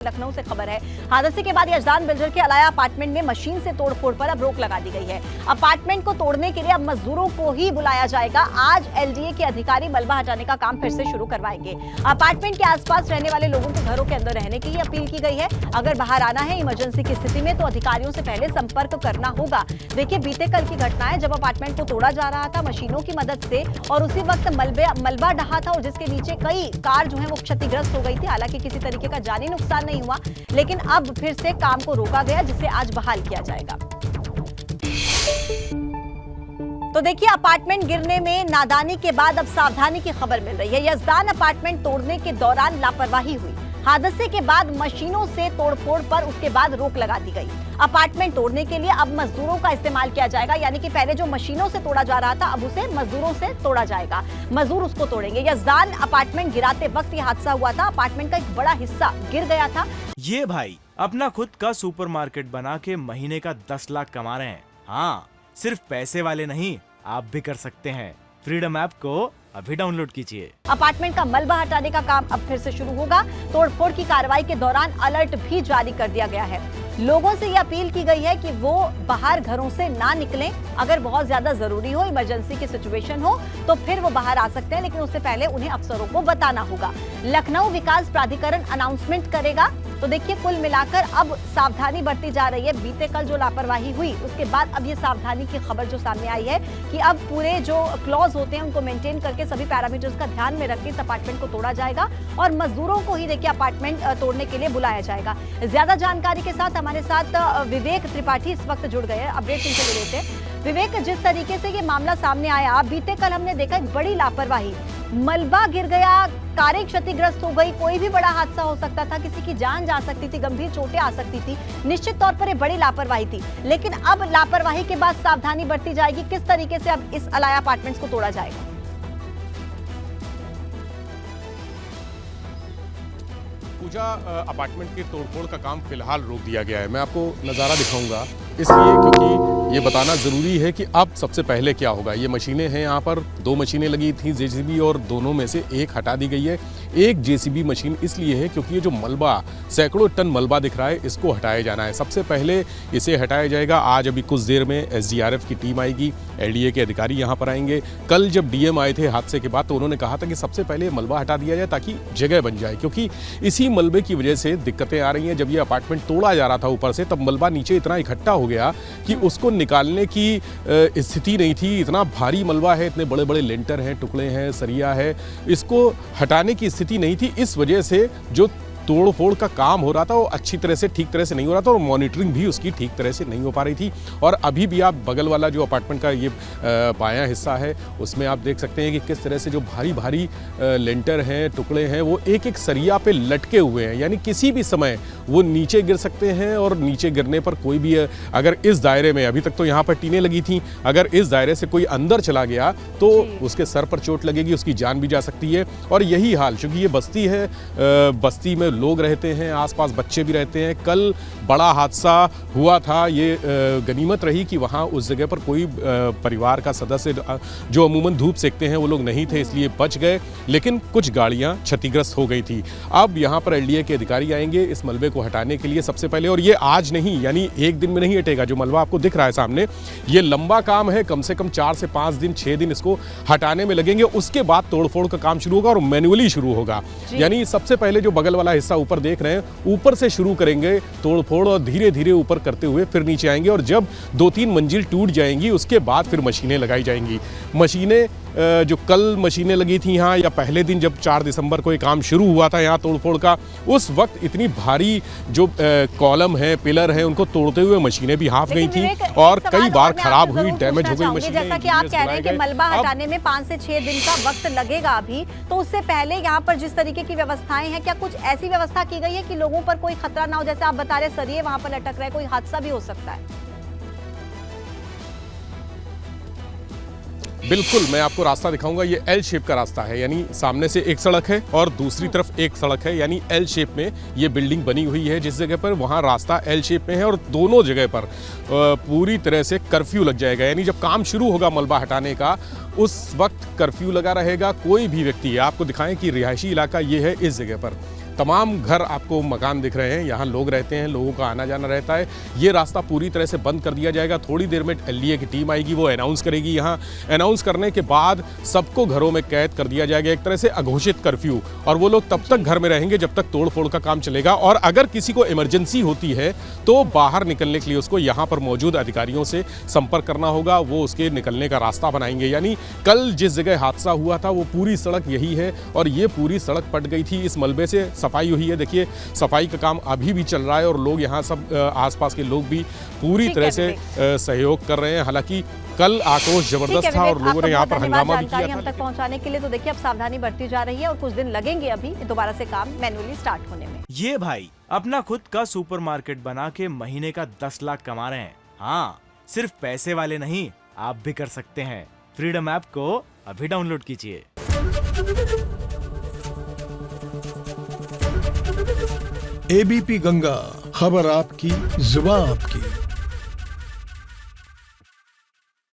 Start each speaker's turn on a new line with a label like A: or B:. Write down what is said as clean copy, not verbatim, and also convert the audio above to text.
A: लखनऊ से खबर है। हादसे के बाद यजदान बिल्डर के अलाया अपार्टमेंट में मशीन से तोड़फोड़ पर अब रोक लगा दी गई है। अपार्टमेंट को तोड़ने के लिए अब मजदूरों को ही बुलाया जाएगा। आज एलडीए के अधिकारी मलबा हटाने का काम फिर से शुरू करवाएंगे। अपार्टमेंट के आसपास रहने वाले लोगों को घरों के अंदर रहने की अपील की गई है। अगर बाहर आना है इमरजेंसी की स्थिति में तो अधिकारियों से पहले संपर्क करना होगा। देखिए, बीते कल की घटना है जब अपार्टमेंट को तोड़ा जा रहा था मशीनों की मदद से और उसी वक्त मलबा ढहा था और जिसके नीचे कई कार जो है वो क्षतिग्रस्त हो गई थी। हालांकि किसी तरीके का जानी नुकसान नहीं हुआ, लेकिन अब फिर से काम को रोका गया जिसे आज बहाल किया जाएगा। तो देखिए, अपार्टमेंट गिरने में नादानी के बाद अब सावधानी की खबर मिल रही है। यजदान अपार्टमेंट तोड़ने के दौरान लापरवाही हुई। हादसे के बाद मशीनों से तोड़फोड़ पर उसके बाद रोक लगा दी गई। अपार्टमेंट तोड़ने के लिए अब मजदूरों का इस्तेमाल किया जाएगा, यानी कि पहले जो मशीनों से तोड़ा जा रहा था अब उसे मजदूरों से तोड़ा जाएगा। मजदूर उसको तोड़ेंगे। यजदान अपार्टमेंट गिराते वक्त यह हादसा हुआ था। अपार्टमेंट का एक बड़ा हिस्सा गिर गया था।
B: ये भाई अपना खुद का सुपरमार्केट बना के महीने का 10 लाख कमा रहे हैं। हाँ, सिर्फ पैसे वाले नहीं, आप भी कर सकते हैं। फ्रीडम ऐप को अभी डाउनलोड कीजिए।
A: अपार्टमेंट का मलबा हटाने का काम अब फिर से शुरू होगा। तोड़फोड़ की कार्रवाई के दौरान अलर्ट भी जारी कर दिया गया है। लोगों से यह अपील की गई है कि वो बाहर घरों से ना निकलें। अगर बहुत ज्यादा जरूरी हो, इमरजेंसी की सिचुएशन हो तो फिर वो बाहर आ सकते हैं, लेकिन उससे पहले उन्हें अफसरों को बताना होगा। लखनऊ विकास प्राधिकरण अनाउंसमेंट करेगा। तो देखिए, कुल मिलाकर अब सावधानी बरती जा रही है। बीते कल जो लापरवाही हुई उसके बाद अब ये सावधानी की खबर जो सामने आई है कि अब पूरे जो क्लॉज होते हैं उनको मेंटेन करके सभी पैरामीटर्स का ध्यान में रख के इस अपार्टमेंट को तोड़ा जाएगा और मजदूरों को ही देखिए अपार्टमेंट तोड़ने के लिए बुलाया जाएगा। ज्यादा जानकारी के साथ हमारे साथ विवेक त्रिपाठी इस वक्त जुड़ गए हैं। अपडेट इनसे ले लेते हैं। विवेक, जिस तरीके से ये मामला सामने आया, बीते कल हमने देखा एक बड़ी लापरवाही, मलबा गिर गया, कारें क्षतिग्रस्त हो गई, कोई भी बड़ा हादसा हो सकता था, किसी की जान जा सकती थी, गंभीर चोटें आ सकती थी। निश्चित तौर पर ये बड़ी लापरवाही थी, लेकिन अब लापरवाही के बाद सावधानी बरती जाएगी। किस तरीके से अब इस अलाया अपार्टमेंट्स को तोड़ा जाएगा?
C: पूजा, अपार्टमेंट के तोड़फोड़ का काम फिलहाल रोक दिया गया है। मैं आपको नज़ारा दिखाऊंगा इसलिए क्योंकि ये बताना ज़रूरी है कि अब सबसे पहले क्या होगा। ये मशीनें हैं, यहाँ पर 2 मशीनें लगी थी जेसीबी और दोनों में से एक हटा दी गई है। एक जेसीबी मशीन इसलिए है क्योंकि ये जो मलबा, सैकड़ों टन मलबा दिख रहा है, इसको हटाया जाना है। सबसे पहले इसे हटाया जाएगा। आज अभी कुछ देर में एसडीआरएफ की टीम आएगी, एलडीए के अधिकारी यहाँ पर आएंगे। कल जब डीएम आए थे हादसे के बाद तो उन्होंने कहा था कि सबसे पहले मलबा हटा दिया जाए ताकि जगह बन जाए, क्योंकि इसी मलबे की वजह से दिक्कतें आ रही हैं। जब ये अपार्टमेंट तोड़ा जा रहा था ऊपर से, तब मलबा नीचे इतना इकट्ठा हो गया कि उसको निकालने की स्थिति नहीं थी। इतना भारी मलबा है, इतने बड़े बड़े लेंटर हैं, टुकड़े हैं, सरिया है, इसको हटाने की स्थिति नहीं थी। इस वजह से जो तोड़फोड़ का काम हो रहा था वो अच्छी तरह से, ठीक तरह से नहीं हो रहा था और मॉनिटरिंग भी उसकी ठीक तरह से नहीं हो पा रही थी। और अभी भी आप बगल वाला जो अपार्टमेंट का ये बायां हिस्सा है उसमें आप देख सकते हैं कि किस तरह से जो भारी भारी लेंटर हैं, टुकड़े हैं, वो एक एक सरिया पे लटके हुए हैं, यानी किसी भी समय वो नीचे गिर सकते हैं। और नीचे गिरने पर कोई भी, अगर इस दायरे में, अभी तक तो यहाँ पर टीनें लगी थी, अगर इस दायरे से कोई अंदर चला गया तो उसके सर पर चोट लगेगी, उसकी जान भी जा सकती है। और यही हाल, चूंकि ये बस्ती है, बस्ती में लोग रहते हैं, आसपास बच्चे भी रहते हैं। कल बड़ा हादसा हुआ था, ये गनीमत रही कि वहाँ उस जगह पर कोई परिवार का सदस्य जो अमूमन धूप सेकते हैं वो लोग नहीं थे, इसलिए बच गए, लेकिन कुछ गाड़ियाँ क्षतिग्रस्त हो गई थी। अब यहाँ पर एलडीए के अधिकारी आएंगे इस मलबे को हटाने के लिए सबसे पहले, और ये आज नहीं, यानी एक दिन में नहीं हटेगा। जो मलबा आपको दिख रहा है सामने, ये लंबा काम है, कम से कम 4 से 5 दिन, 6 दिन इसको हटाने में लगेंगे। उसके बाद तोड़फोड़ का काम शुरू होगा और मैन्युअली शुरू होगा। यानी सबसे पहले जो बगल वाला हिस्सा ऊपर देख रहे हैं, ऊपर से शुरू करेंगे तोड़फोड़ और धीरे धीरे ऊपर करते हुए फिर नीचे आएंगे। और जब 2-3 मंजिल टूट जाएंगी उसके बाद फिर मशीनें लगाई जाएंगी। मशीनें जो कल मशीनें लगी थी यहाँ, या पहले दिन जब 4 दिसंबर को ये काम शुरू हुआ था यहाँ तोड़फोड़ का, उस वक्त इतनी भारी जो कॉलम है, पिलर है, उनको तोड़ते हुए मशीनें भी हाफ गई थी और कई बार खराब हुई, डैमेज हो गई मशीनें।
A: जैसा कि आप कह रहे हैं कि मलबा हटाने में 5 से 6 दिन का वक्त लगेगा अभी, तो उससे पहले यहाँ पर जिस तरीके की व्यवस्थाएं हैं, क्या कुछ ऐसी व्यवस्था की गई है कि लोगों पर कोई खतरा ना हो? जैसे आप बता रहे सरिये वहां पर लटक रहे, कोई हादसा भी हो सकता है।
C: बिल्कुल, मैं आपको रास्ता दिखाऊंगा। ये एल शेप का रास्ता है, यानी सामने से एक सड़क है और दूसरी तरफ एक सड़क है, यानी एल शेप में ये बिल्डिंग बनी हुई है। जिस जगह पर, वहाँ रास्ता एल शेप में है और दोनों जगह पर पूरी तरह से कर्फ्यू लग जाएगा। यानी जब काम शुरू होगा मलबा हटाने का, उस वक्त कर्फ्यू लगा रहेगा। कोई भी व्यक्ति, आपको दिखाएं कि रिहायशी इलाका ये है, इस जगह पर तमाम घर आपको मकान दिख रहे हैं, यहाँ लोग रहते हैं, लोगों का आना जाना रहता है। ये रास्ता पूरी तरह से बंद कर दिया जाएगा। थोड़ी देर में एलडीए की टीम आएगी, वो अनाउंस करेगी। यहाँ अनाउंस करने के बाद सबको घरों में कैद कर दिया जाएगा, एक तरह से अघोषित कर्फ्यू, और वो लोग तब तक घर में रहेंगे जब तक तोड़फोड़ का काम चलेगा। और अगर किसी को इमरजेंसी होती है तो बाहर निकलने के लिए उसको यहाँ पर मौजूद अधिकारियों से संपर्क करना होगा, वो उसके निकलने का रास्ता बनाएंगे। यानी कल जिस जगह हादसा हुआ था वो पूरी सड़क यही है, और ये पूरी सड़क पट गई थी। इस मलबे से सफाई हुई है, देखिए सफाई का काम अभी भी चल रहा है, और लोग यहाँ सब आसपास के लोग भी पूरी तरह से सहयोग कर रहे हैं। हालांकि कल आक्रोश जबरदस्त था और लोगों ने यहाँ पर हंगामा भी किया था।
A: हम तक पहुँचाने के लिए तो देखिए अब सावधानी बरती जा रही है और कुछ दिन लगेंगे अभी दोबारा से काम मैन्युअली स्टार्ट होने में।
B: ये भाई अपना खुद का सुपरमार्केट बना के महीने का 10 लाख कमा रहे हैं। हाँ, सिर्फ पैसे वाले नहीं, आप भी कर सकते हैं। फ्रीडम ऐप को अभी डाउनलोड कीजिए।
D: एबीपी गंगा, खबर आपकी, जुबान आपकी।